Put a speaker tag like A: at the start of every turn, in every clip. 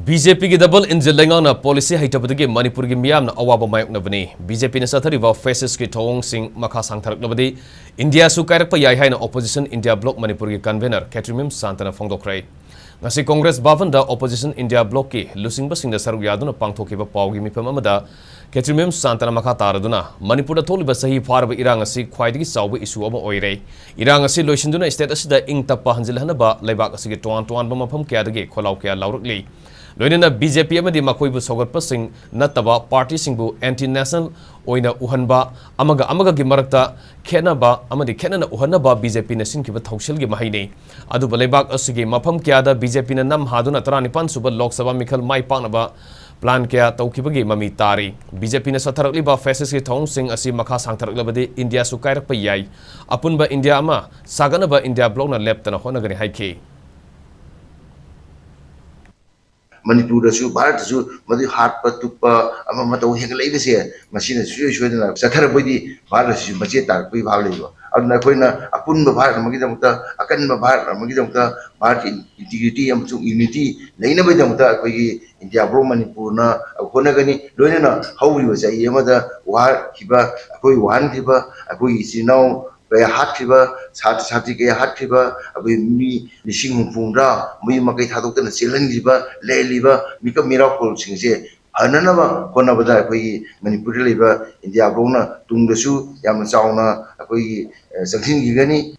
A: BJP की double engine लेंगाना policy heitabadagi Manipur की meeyamna awaba mayoknabani BJP ने sathariba faces की thong sing Makha sangtharak-labadi India su kairakpa yai haina opposition India Bloc Manipur की convener Catherine Santana phongdokrai ngasi Congress bhavan da opposition India Bloc की lusingba singda saruk yaduna pangthokiba pawgi mifam amada Catherine Santana Makha taraduna Manipur da tholiba sahi farba irang asi khwaidagi chawba issue ama oirei irang asi loisinduna state asida ingtappa hanjilhanaba leibak asi ki tuan ba mafam kyadagi kholau kya laurakli लोइना बीजेपी अमदी मखोइबु सौगतपसिंग नत्तबा party सिंगबु anti national ओइना उहनबा अमगा की मरक्ता खेनबा अमदी खेनना उहनबा बीजेपी ने सिंखिबा थौशल की महिने अदुबा लेबाक असिगे मफम क्यादा बीजेपी ने नम हादुना 35 सुबा लोकसभा मिखल माइ पाकनबा प्लान क्या तौखिबगी ममी तारी बीजेपी ने सथरकलिबा फेसेस की थौंग सिंग असि मखा सांगथरकलबदि इंडिया सु कायरकपा याई अपुनबा इंडिया अमा सागनबा इंडिया ब्लॉक ना लेप्तना होनगनि हाइखे
B: Manipur su Bharat su madu hat patupa ama matau heglai bese machine su na sathar bodi Bharat su mache tar pui bhavle adna koina apun Bharat magi damta akan Bharat magi damta Bharat integrity am su unity leina bai damta koi India Bloc Manipur na kona gani loina na hauri wasa yemada war hiba koi wan hiba koi sinau kaya hat hiba sati kaya hat hiba abai mi lising pungra mi makai thadok na selan hiba le liba mika miracle singse hanana ba kona bada koi Manipur liba India Bloc na tungdasu yam chauna koi sangsing gigani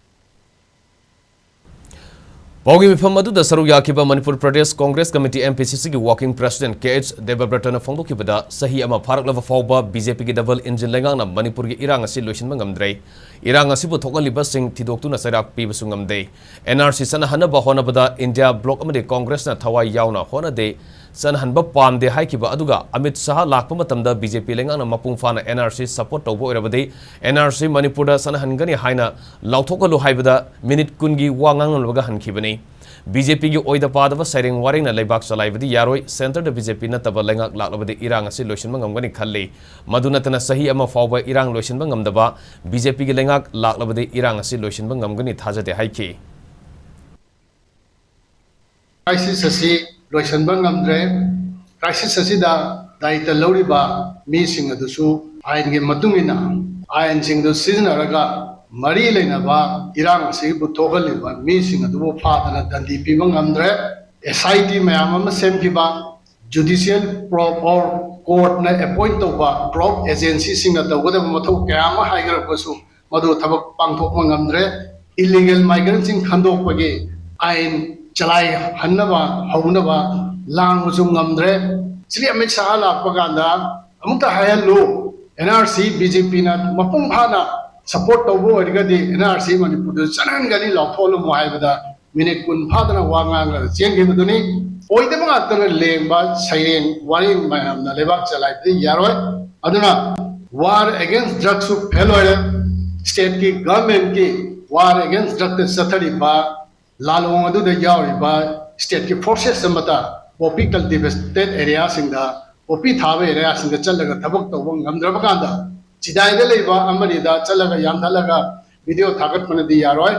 A: Paugi mifam aduda saruk yakiba Manipur Pradesh Congress Committee MPCC ki working president KH Devabrata phongdokibada sahi ama pharaklaba fawba BJP ki double engine lengangna Manipur ki irang asi loisinba ngamdrei irang asi bu thokaliba sing thidoktuna sarak pibasu ngamdei NRC sana hanaba honabada India Bloc amade Congress na thawai yauna honade san hanba pamde haikiba aduga Amit Shah lakpa matamda BJP lengangna mapung fana NRC support tawbo irabade NRC Manipur da sana hangani haina lauthokalu haibada minute kungi wangang loga hankibani BJP की ओइदा पादबा सैरिंग वारिंग ना लेबाक चलाइबदि यारोय centre the BJP नतबा लेंगाक लाक्लबदि इरांग असि लोइसिनबा ngमगनि खल्ले मदुनतना सही अमा फावबा इरांग लोइसिनबा ngमदबा BJP की लेंगाक लाक्लबदि इरांग असि लोइसिनबा ngमगनि थाजदे हाइके
C: crisis असि लोइसिनबा ngमद्रे crisis असि दा दायित्व लौरिबा मीसिंग अदुसु आयन के मतुंगिना आयन सिंग दु सिजनरगा मरी लेनबा इरांग से बुथोगलिबा मीसिंग अदुबो फादना दंदी पिबा ngamdre SIT मैम अम सेमखिबा जुडिशियल प्रोब और कोर्ट ने अपॉइंट तोबा प्रोब एजेंसी सिंग तोगदब मथौ कयाम हाइगरबसु मदु थबक पांगथोक ngamdre इलीगल माइग्रेंट सिंग खंदोकबगे आइन चलाई हन्नबा हौनबा लांगसु ngamdre Shri Amit Shah लापगांदा Amruta हायलो NRC BJP ना मपुंग भाना support tawbo origadi NRC Manipur du chanan gani lautholu mohaibada minute kun phadana wangang la chengi buduni oide banga tana lengba saireng waring mayam na lebak chalai di yaroi aduna war against drugs su pheloire state ki government ki war against drugs sathari ba lalong adu de yauri ba state ki forces samata tropical devastated area singda opi thabe area singda chalaga thabak tawbo ngamdra bakanda चिदाइदे लेबा अमरिदा चलगा यामथलगा video थागत मनदि यारोय